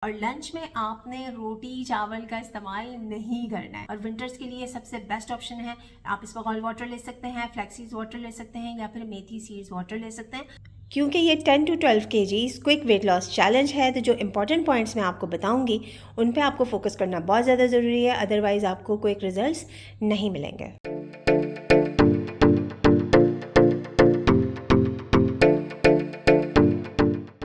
और लंच में आपने रोटी चावल का इस्तेमाल नहीं करना है। और विंटर्स के लिए सबसे बेस्ट ऑप्शन है, आप इसमें हॉल वाटर ले सकते हैं, फ्लैक्सीज वाटर ले सकते हैं या फिर मेथी सीड्स वाटर ले सकते हैं। क्योंकि ये 10 to 12 kgs quick weight loss challenge है, तो जो इंपॉर्टेंट पॉइंट्स मैं आपको बताऊंगी उन पे आपको फोकस करना बहुत ज़्यादा ज़रूरी है, अदरवाइज़ आपको क्विक रिजल्ट्स नहीं मिलेंगे।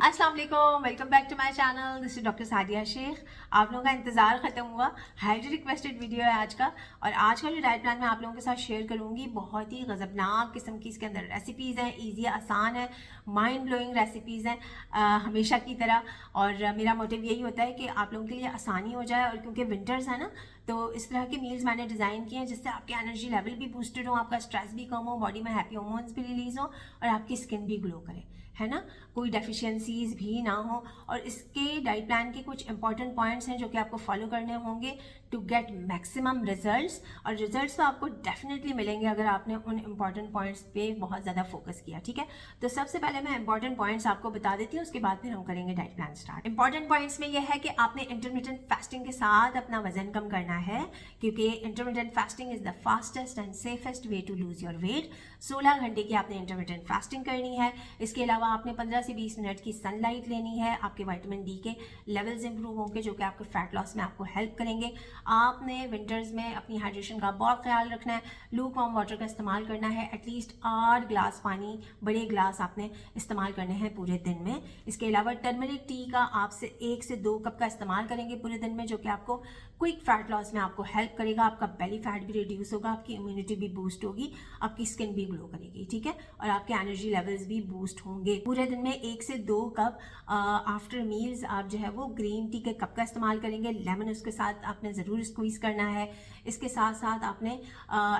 अस्सलाम वालेकुम, welcome back to my channel. This is doctor Sadia Shaikh. आप लोगों का इंतज़ार ख़त्म हुआ, हाईली रिक्वेस्टेड वीडियो है आज का। और आज का जो डाइट प्लान मैं आप लोगों के साथ शेयर करूंगी, बहुत ही गज़बनाक किस्म की इसके अंदर रेसिपीज़ हैं, ईजी आसान है, माइंड ब्लोइंग रेसिपीज़ हैं हमेशा की तरह। और मेरा मोटिव यही होता है कि आप लोगों के लिए आसानी हो जाए। और क्योंकि विंटर्स है ना, तो इस तरह के मील्स मैंने डिज़ाइन किए हैं जिससे आपके एनर्जी लेवल भी बूस्टेड हो, आपका स्ट्रेस भी कम हो, बॉडी में हैप्पी हार्मोन्स भी रिलीज़ हो और आपकी स्किन भी ग्लो करे, है ना, कोई डेफिशिएंसीज भी ना हो। और इसके डाइट प्लान के कुछ इंपॉर्टेंट पॉइंट्स हैं जो कि आपको फॉलो करने होंगे टू गेट मैक्सिमम रिजल्ट्स। और रिजल्ट्स तो आपको डेफिनेटली मिलेंगे अगर आपने उन इंपॉर्टेंट पॉइंट्स पे बहुत ज़्यादा फोकस किया, ठीक है। तो सबसे पहले मैं इंपॉर्टेंट पॉइंट्स आपको बता देती हूँ, उसके बाद फिर हम करेंगे diet plan start. Important points में यह है कि आपने इंटरमिटेंट फास्टिंग के साथ अपना वजन कम करना है, क्योंकि intermittent fasting is the fastest and safest way to lose your weight. 16 घंटे की आपने इंटरमिटेंट फास्टिंग करनी है। इसके अलावा आपने 15 से 20 मिनट की सनलाइट लेनी है। आपके विटामिन डी के लेवल्स इंप्रूव होंगे जो कि आपके फैट लॉस में आपको हेल्प करेंगे। आपने विंटर्स में अपनी हाइड्रेशन का बहुत ख्याल रखना है, लूक वार्म वाटर का इस्तेमाल करना है। एटलीस्ट 8 ग्लास पानी, बड़े ग्लास आपने इस्तेमाल करने हैं पूरे दिन में। इसके अलावा टर्मरिक टी का आपसे 1 से 2 कप का इस्तेमाल करेंगे पूरे दिन में, जो कि आपको क्विक फैट लॉस में आपको हेल्प करेगा। आपका बेली फैट भी रिड्यूस होगा, आपकी इम्यूनिटी भी बूस्ट होगी, आपकी स्किन भी ग्लो करेगी, ठीक है। और आपके एनर्जी लेवल्स भी बूस्ट होंगे। पूरे दिन में 1 से 2 कप आफ्टर मील्स आप जो है वो ग्रीन टी के कप का इस्तेमाल करेंगे। लेमन उसके साथ आपने ज़रूर स्क्वीज़ करना है। इसके साथ साथ आपने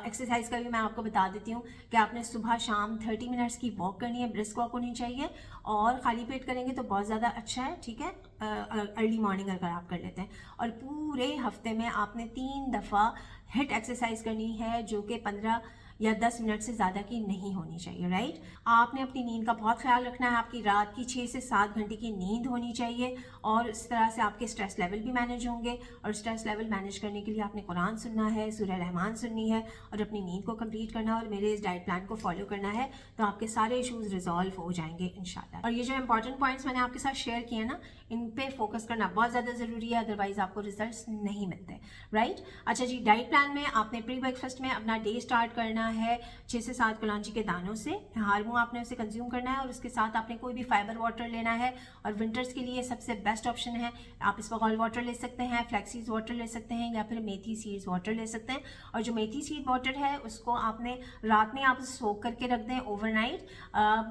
एक्सरसाइज का भी मैं आपको बता देती हूँ कि आपने सुबह शाम 30 मिनट्स की वॉक करनी है, ब्रिस्क वॉक होनी चाहिए। और खाली पेट करेंगे तो बहुत ज़्यादा अच्छा है, ठीक है, अर्ली मॉर्निंग अगर आप कर लेते हैं। और पूरे हफ्ते में आपने 3 दफ़ा हिट एक्सरसाइज करनी है, जो कि 15 या 10 मिनट से ज़्यादा की नहीं होनी चाहिए, राइट। आपने अपनी नींद का बहुत ख्याल रखना है। आपकी रात की 6 से 7 घंटे की नींद होनी चाहिए, और इस तरह से आपके स्ट्रेस लेवल भी मैनेज होंगे। और स्ट्रेस लेवल मैनेज करने के लिए आपने कुरान सुनना है, सूरह रहमान सुननी है और अपनी नींद को कंप्लीट करना है और मेरे इस डाइट प्लान को फॉलो करना है, तो आपके सारे इशूज़ रिजॉल्व हो जाएंगे इंशाल्लाह। और ये जो इंपॉर्टेंट पॉइंट्स मैंने आपके साथ शेयर किए ना, इन पे फोकस करना बहुत ज़्यादा ज़रूरी है, अदरवाइज आपको रिजल्ट्स नहीं मिलते, राइट। अच्छा जी, डाइट प्लान में आपने प्री ब्रेकफास्ट में अपना डे स्टार्ट करना है 6 से 7 कलौंजी के दानों से। हारमो आपने उसे कंज्यूम करना है और उसके साथ आपने कोई भी फाइबर वाटर लेना है। और विंटर्स के लिए सबसे बेस्ट ऑप्शन है, आप इसमें हॉल वाटर ले सकते हैं, फ्लैक्सीज वाटर ले सकते हैं या फिर मेथी सीड्स वाटर ले सकते हैं। और जो मेथी सीड वाटर है उसको आपने रात में आप सोक करके रख दें ओवरनाइट,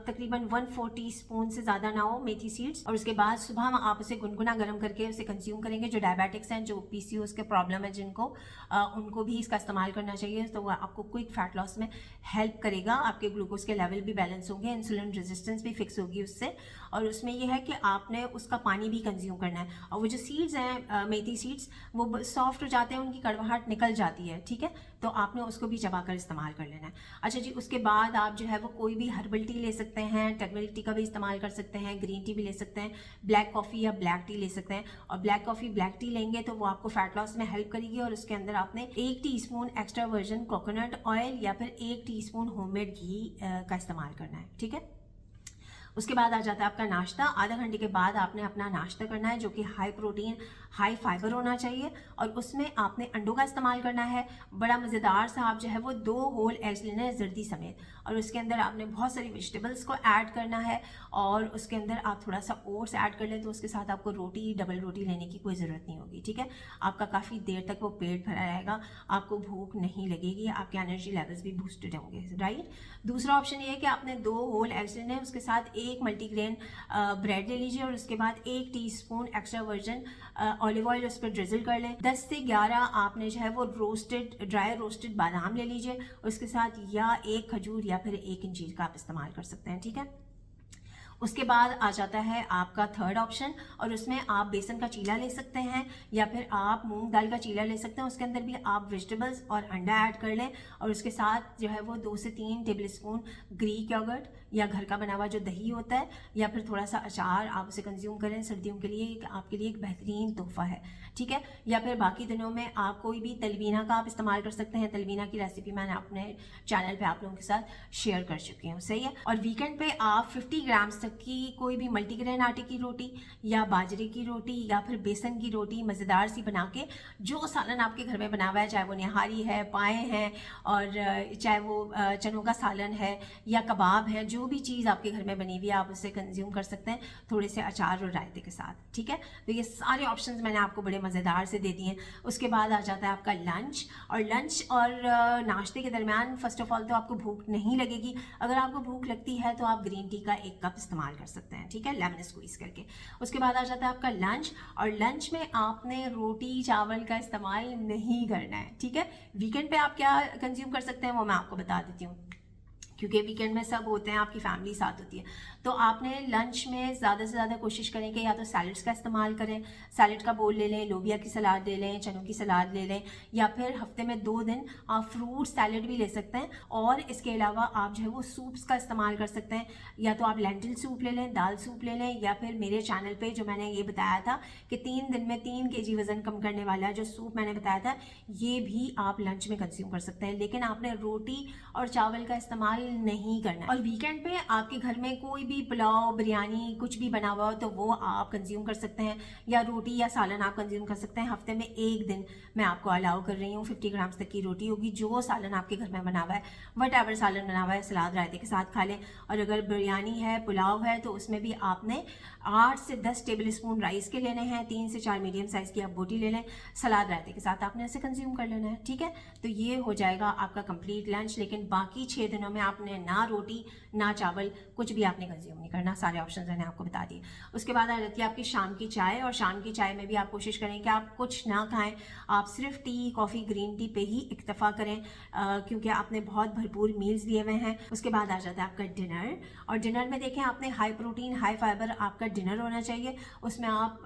तकरीबन 1-4 टीस्पून से ज़्यादा ना हो मेथी सीड्स। और उसके बाद सुबह आप उसे गुनगुना गर्म करके उसे कंज्यूम करेंगे। जो डायबिटिक्स हैं, जो पीसीओएस के प्रॉब्लम है जिनको, उनको भी इसका इस्तेमाल करना चाहिए। तो आपको क्विक फैट लॉस में हेल्प करेगा, आपके ग्लूकोज के लेवल भी बैलेंस होंगे, इंसुलिन रेजिस्टेंस भी फिक्स होगी उससे। और उसमें यह है कि आपने उसका पानी भी कंज्यूम करना है। और वो जो सीड्स हैं मेथी सीड्स, वो सॉफ्ट हो जाते हैं, उनकी कड़वाहट निकल जाती है, ठीक है, तो आपने उसको भी चबाकर इस्तेमाल कर लेना है। अच्छा जी, उसके बाद आप जो है वो कोई भी हर्बल टी ले सकते हैं, टर्मरिक टी का भी इस्तेमाल कर सकते हैं, ग्रीन टी भी ले सकते हैं, ब्लैक कॉफ़ी या ब्लैक टी ले सकते हैं। और ब्लैक कॉफ़ी ब्लैक टी लेंगे तो वो आपको फैट लॉस में हेल्प करेगी। और उसके अंदर आपने 1 teaspoon extra virgin coconut oil या फिर 1 टीस्पून होममेड घी का इस्तेमाल करना है, ठीक है। उसके बाद आ जाता है आपका नाश्ता। आधा घंटे के बाद आपने अपना नाश्ता करना है, जो कि हाई प्रोटीन हाई फाइबर होना चाहिए। और उसमें आपने अंडों का इस्तेमाल करना है। बड़ा मज़ेदार सा आप जो है वो 2 होल एग्स लेना है, जर्दी समेत। और उसके अंदर आपने बहुत सारी वेजिटेबल्स को ऐड करना है। और उसके अंदर आप थोड़ा सा ओट्स ऐड कर लें तो उसके साथ आपको रोटी, डबल रोटी लेने की कोई ज़रूरत नहीं होगी, ठीक है। आपका काफ़ी देर तक वो पेट भरा रहेगा, आपको भूख नहीं लगेगी, आपके एनर्जी लेवल्स भी बूस्टेड होंगे, राइट। दूसरा ऑप्शन ये है कि आपने 2 होल एग्स लेने हैं, उसके साथ 1 मल्टीग्रेन ब्रेड ले लीजिए। और उसके बाद 1 teaspoon extra virgin olive oil उस पर ड्रिजल कर लें। 10 से 11 आपने जो है वो ड्राई रोस्टेड बादाम ले लीजिए। उसके साथ या 1 खजूर या फिर 1 अंजीर का आप इस्तेमाल कर सकते हैं, ठीक है। उसके बाद आ जाता है आपका थर्ड ऑप्शन, और उसमें आप बेसन का चीला ले सकते हैं या फिर आप मूंग दाल का चीला ले सकते हैं। उसके अंदर भी आप वेजिटेबल्स और अंडा ऐड कर लें, और उसके साथ जो है वो 2 से 3 टेबल स्पून ग्रीक योगर्ट या घर का बना हुआ जो दही होता है, या फिर थोड़ा सा अचार आप उसे कंज्यूम करें। सर्दियों के लिए आपके लिए एक बेहतरीन तोहफा है, ठीक है। या फिर बाकी दिनों में आप कोई भी तलबीना का आप इस्तेमाल कर सकते हैं। तलबीना की रेसिपी मैंने अपने चैनल पे आप लोगों के साथ शेयर कर चुकी हूँ, सही है। और वीकेंड पे आप 50 ग्राम्स तक की कोई भी मल्टीग्रेन आटे की रोटी या बाजरे की रोटी या फिर बेसन की रोटी मज़ेदार सी बना के, जो सालन आपके घर में बना हुआ है, चाहे वो निहारी है, पाए हैं, और चाहे वो चनों का सालन है या कबाब है, जो भी चीज़ आपके घर में बनी हुई है आप उसे कंज्यूम कर सकते हैं थोड़े से अचार और रायते के साथ, ठीक है। तो ये सारे ऑप्शंस मैंने आपको बड़े मज़ेदार से दे दिए हैं। उसके बाद आ जाता है आपका लंच, और लंच और नाश्ते के दरमियान फर्स्ट ऑफ ऑल तो आपको भूख नहीं लगेगी। अगर आपको भूख लगती है तो आप ग्रीन टी का 1 कप इस्तेमाल कर सकते हैं, ठीक है, लेमन स्क्वीज़ करके। उसके बाद आ जाता है आपका लंच, और लंच में आपने रोटी चावल का इस्तेमाल नहीं करना है, ठीक है। वीकेंड पे आप क्या कंज्यूम कर सकते हैं वो मैं आपको बता देती हूँ, क्योंकि वीकेंड में सब होते हैं, आपकी फैमिली साथ होती है। तो आपने लंच में ज़्यादा से ज़्यादा कोशिश करें कि या तो सैलड्स का इस्तेमाल करें, सैलड का बोल ले लें, लोबिया की सलाद ले लें, चनों की सलाद ले लें, या फिर हफ्ते में 2 दिन आप फ्रूट सैलड भी ले सकते हैं। और इसके अलावा आप जो है वो सूप्स का इस्तेमाल कर सकते हैं, या तो आप लेंटिल सूप ले लें, दाल सूप ले लें, या फिर मेरे चैनल पर जो मैंने ये बताया था कि 3 दिन में 3 kg वज़न कम करने वाला जो सूप मैंने बताया था, ये भी आप लंच में कंज्यूम कर सकते हैं। लेकिन आपने रोटी और चावल का इस्तेमाल नहीं करना है। और वीकेंड पे आपके घर में कोई भी पुलाव, बिरयानी कुछ भी बना हुआ हो तो वो आप कंज्यूम कर सकते हैं, या रोटी या सालन आप कंज्यूम कर सकते हैं। हफ्ते में 1 दिन मैं आपको अलाउ कर रही हूँ, 50 ग्राम्स तक की रोटी होगी, जो सालन आपके घर में बना हुआ है, वट एवर सालन बना हुआ है, सलाद रायते के साथ खा लें। और अगर बिरयानी है, पुलाव है, तो उसमें भी आपने 8 से 10 टेबल स्पून राइस के लेने हैं, 3 से 4 मीडियम साइज़ की आप बोटी ले लें, सलाद रायते के साथ आपने ऐसे कंज्यूम कर लेना है, ठीक है। तो ये हो जाएगा आपका कंप्लीट लंच। लेकिन बाकी 6 दिनों में आपने ना रोटी ना चावल कुछ भी आपने कंज्यूम नहीं करना। सारे ऑप्शंस मैंने आपको बता दिए। उसके बाद आ जाती है आपकी शाम की चाय, और शाम की चाय में भी आप कोशिश करें कि आप कुछ ना खाएं, आप सिर्फ टी, कॉफ़ी, ग्रीन टी पे ही इक्तफा करें, क्योंकि आपने बहुत भरपूर मील्स लिए हुए हैं। उसके बाद आ जाता है आपका डिनर, और डिनर में देखें आपने हाई प्रोटीन हाई फाइबर आपका डिनर होना चाहिए। उसमें आप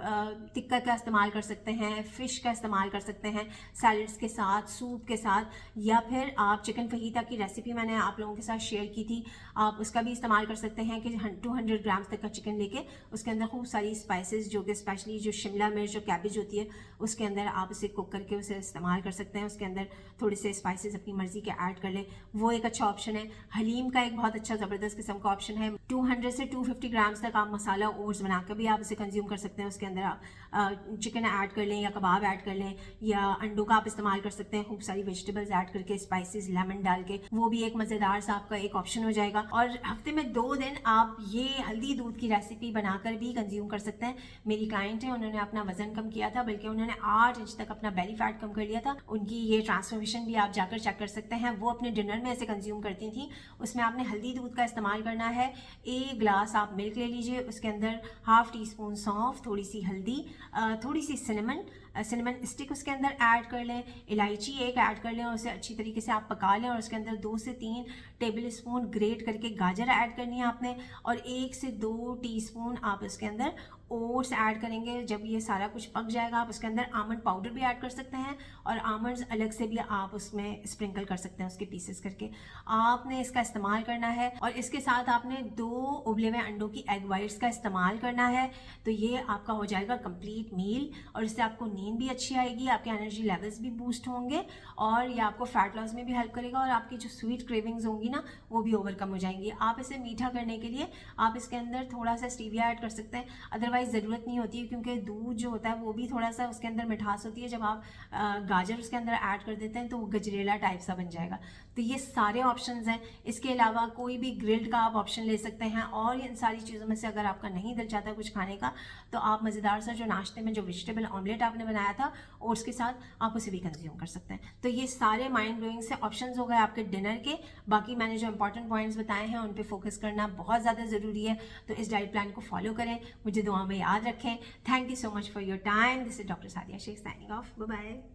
टिक्का का इस्तेमाल कर सकते हैं, फ़िश का इस्तेमाल कर सकते हैं, सैलड्स के साथ, सूप के साथ, या फिर आप चिकन फहीता की रेसिपी मैंने आप लोगों के साथ शेयर की थी, आप उसका भी इस्तेमाल कर सकते हैं कि 200 ग्राम्स तक का चिकन लेके उसके अंदर खूब सारी स्पाइसेस, जो कि स्पेशली जो शिमला मिर्च और कैबेज होती है उसके अंदर आप उसे कुक करके उसे इस्तेमाल कर सकते हैं। उसके अंदर थोड़े से स्पाइसेस अपनी मर्जी के ऐड कर लें, वो एक अच्छा ऑप्शन है। हलीम का एक बहुत अच्छा ज़बरदस्त किस्म का ऑप्शन है। 200 से 250 ग्राम्स तक आप मसाला ओट्स बनाकर भी आप उसे कंज्यूम कर सकते हैं। उसके अंदर आप चिकन ऐड कर लें या कबाब ऐड कर लें, या अंडों का आप इस्तेमाल कर सकते हैं, खूब सारी वेजिटेबल्स ऐड करके, स्पाइसेस, लेमन डाल के, वो भी एक मज़ेदार सा आपका एक ऑप्शन हो जाएगा। और हफ्ते में 2 दिन आप ये हल्दी दूध की रेसिपी बनाकर भी कंज्यूम कर सकते हैं। मेरी क्लाइंट है, उन्होंने अपना वजन कम किया था, बल्कि उन्होंने 8 इंच तक अपना बेली फैट कम कर लिया था। उनकी ये ट्रांसफॉर्मेशन भी आप जाकर चेक कर सकते हैं। वो अपने डिनर में ऐसे कंज्यूम करती थी। उसमें आपने हल्दी दूध का इस्तेमाल करना है। 1 ग्लास आप मिल्क ले लीजिए, उसके अंदर ½ टीस्पून सौंफ, थोड़ी सी हल्दी, थोड़ी सी सिनेमन स्टिक उसके अंदर ऐड कर लें, इलायची 1 ऐड कर लें, और उसे अच्छी तरीके से आप पका लें। और उसके अंदर 2 से 3 टेबल स्पून ग्रेट करके गाजर ऐड करनी है आपने, और 1 से 2 टीस्पून आप उसके अंदर ओट्स ऐड करेंगे। जब ये सारा कुछ पक जाएगा आप उसके अंदर आमंड पाउडर भी ऐड कर सकते हैं, और आमंड्स अलग से भी आप उसमें स्प्रिंकल कर सकते हैं, उसके पीसेस करके आपने इसका इस्तेमाल करना है। और इसके साथ आपने 2 उबले हुए अंडों की एग वाइट्स का इस्तेमाल करना है। तो ये आपका हो जाएगा कंप्लीट मील, और इससे आपको नींद भी अच्छी आएगी, आपके एनर्जी लेवल्स भी बूस्ट होंगे, और ये आपको फैट लॉस में भी हेल्प करेगा, और आपकी जो स्वीट क्रेविंग्स होंगी ना वो भी ओवरकम हो जाएंगी। आप इसे मीठा करने के लिए आप इसके अंदर थोड़ा सा स्टीविया ऐड कर सकते हैं, अदरवाइज ज़रूरत नहीं होती है, क्योंकि दूध जो होता है वो भी थोड़ा सा उसके अंदर मिठास होती है। जब आप गाजर उसके अंदर ऐड कर देते हैं तो वो गजरेला टाइप सा बन जाएगा। तो ये सारे ऑप्शंस हैं। इसके अलावा कोई भी ग्रिल्ड का आप ऑप्शन ले सकते हैं। और इन सारी चीज़ों में से अगर आपका नहीं दिल चाहता कुछ खाने का, तो आप मज़ेदार सा जो नाश्ते में जो वेजिटेबल ऑमलेट आपने बनाया था ओट्स के साथ, आप उसे भी कंज्यूम कर सकते हैं। तो ये सारे माइंड ब्लोइंग से ऑप्शंस हो गए आपके डिनर के। बाकी मैंने जो इंपॉर्टेंट पॉइंट्स बताए हैं उन पे फोकस करना बहुत ज़्यादा ज़रूरी है। तो इस डाइट प्लान को फॉलो करें, मुझे दुआ में याद रखें। Thank you so much for your time. This is doctor Sadia Shaikh signing off. Bye bye.